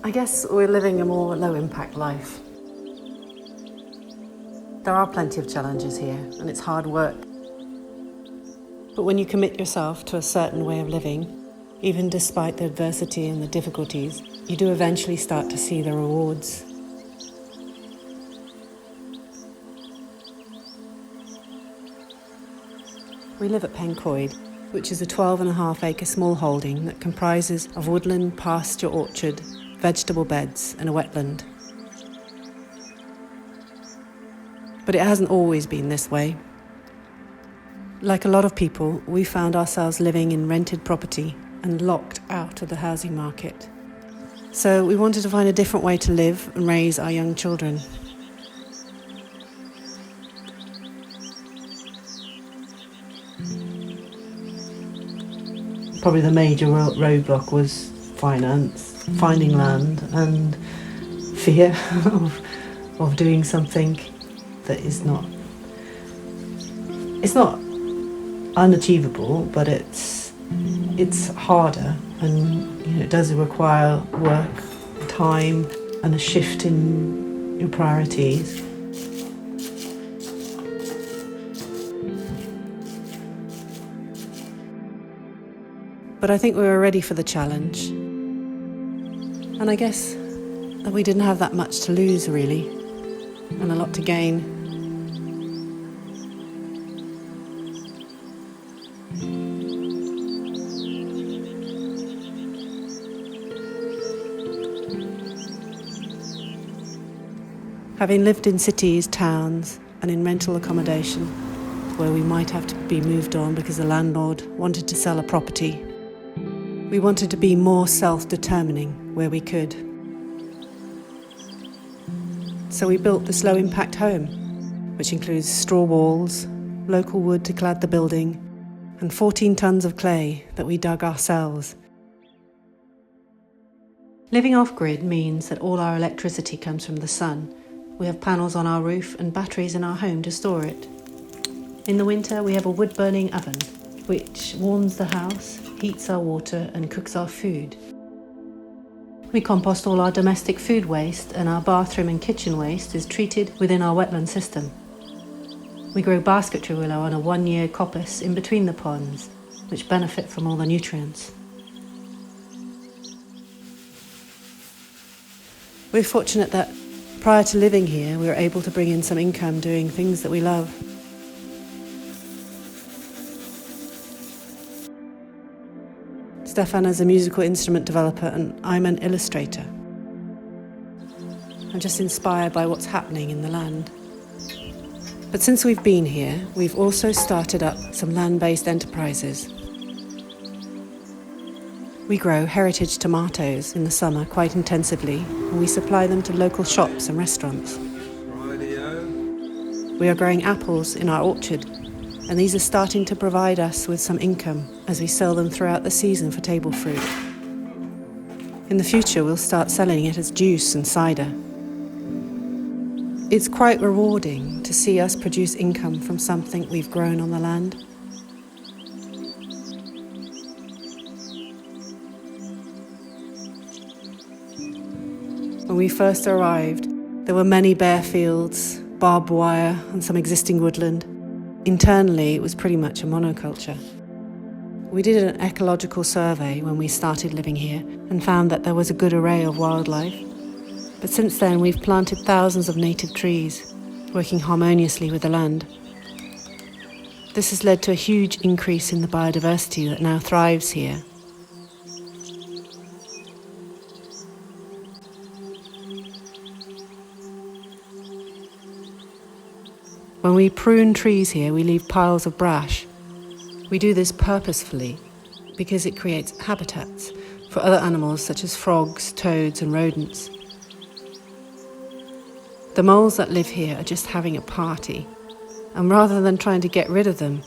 I guess we're living a more low-impact life. There are plenty of challenges here, and it's hard work. But when you commit yourself to a certain way of living, even despite the adversity and the difficulties, you do eventually start to see the rewards. We live at Pencoyd, which is a 12.5-acre small holding that comprises of woodland, pasture orchard, vegetable beds and a wetland. But it hasn't always been this way. Like a lot of people, we found ourselves living in rented property and locked out of the housing market. So we wanted to find a different way to live and raise our young children. Probably the major roadblock was finance, finding land, and fear of doing something that is not. It's not unachievable, but it's harder, and it does require work, time, and a shift in your priorities. But I think we were ready for the challenge. And I guess that we didn't have that much to lose, really, and a lot to gain. Having lived in cities, towns, and in rental accommodation, where we might have to be moved on because the landlord wanted to sell a property, we wanted to be more self-determining where we could. So we built this low-impact home, which includes straw walls, local wood to clad the building, and 14 tons of clay that we dug ourselves. Living off-grid means that all our electricity comes from the sun. We have panels on our roof and batteries in our home to store it. In the winter, we have a wood-burning oven, which warms the house, heats our water and cooks our food. We compost all our domestic food waste, and our bathroom and kitchen waste is treated within our wetland system. We grow basketry willow on a 1-year coppice in between the ponds, which benefit from all the nutrients. We're fortunate that prior to living here, we were able to bring in some income doing things that we love. Stefan is a musical instrument developer and I'm an illustrator. I'm just inspired by what's happening in the land. But since we've been here, we've also started up some land-based enterprises. We grow heritage tomatoes in the summer quite intensively, and we supply them to local shops and restaurants. We are growing apples in our orchard, and these are starting to provide us with some income as we sell them throughout the season for table fruit. In the future, we'll start selling it as juice and cider. It's quite rewarding to see us produce income from something we've grown on the land. When we first arrived, there were many bare fields, barbed wire, and some existing woodland. Internally, it was pretty much a monoculture. We did an ecological survey when we started living here and found that there was a good array of wildlife. But since then, we've planted thousands of native trees, working harmoniously with the land. This has led to a huge increase in the biodiversity that now thrives here. When we prune trees here, we leave piles of brash. We do this purposefully because it creates habitats for other animals such as frogs, toads and rodents. The moles that live here are just having a party, and rather than trying to get rid of them,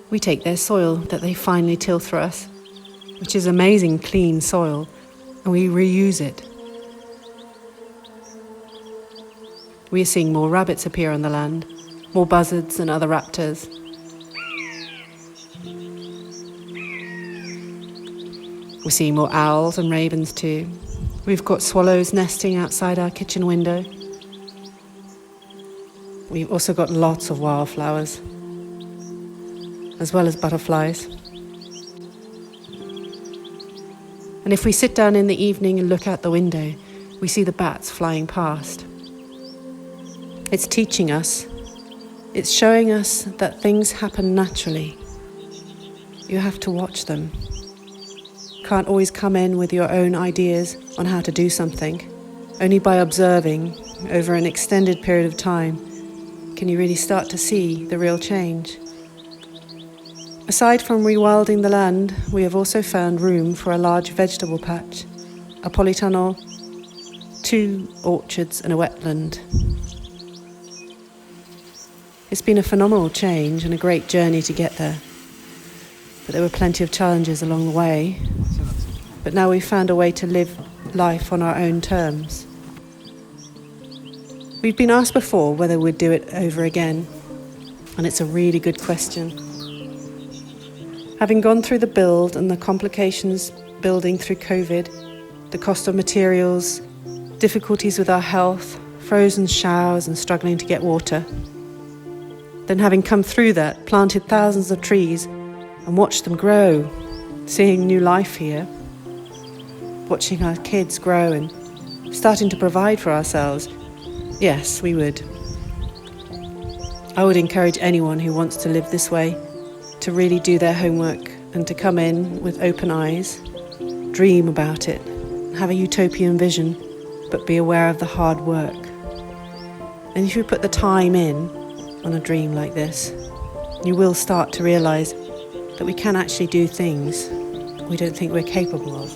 we take their soil that they finally till for us, which is amazing clean soil, and we reuse it. We are seeing more rabbits appear on the land, more buzzards and other raptors. We see more owls and ravens too. We've got swallows nesting outside our kitchen window. We've also got lots of wildflowers, as well as butterflies. And if we sit down in the evening and look out the window, we see the bats flying past. It's teaching us. It's showing us that things happen naturally. You have to watch them. Can't always come in with your own ideas on how to do something. Only by observing over an extended period of time can you really start to see the real change. Aside from rewilding the land, we have also found room for a large vegetable patch, a polytunnel, 2 orchards and a wetland. It's been a phenomenal change and a great journey to get there. But there were plenty of challenges along the way. But now we've found a way to live life on our own terms. We've been asked before whether we'd do it over again, and it's a really good question. Having gone through the build and the complications building through COVID, the cost of materials, difficulties with our health, frozen showers and struggling to get water, then having come through that, planted thousands of trees and watched them grow, seeing new life here, watching our kids grow and starting to provide for ourselves, yes, we would. I would encourage anyone who wants to live this way to really do their homework and to come in with open eyes, dream about it, have a utopian vision, but be aware of the hard work. And if you put the time in on a dream like this, you will start to realise that we can actually do things we don't think we're capable of.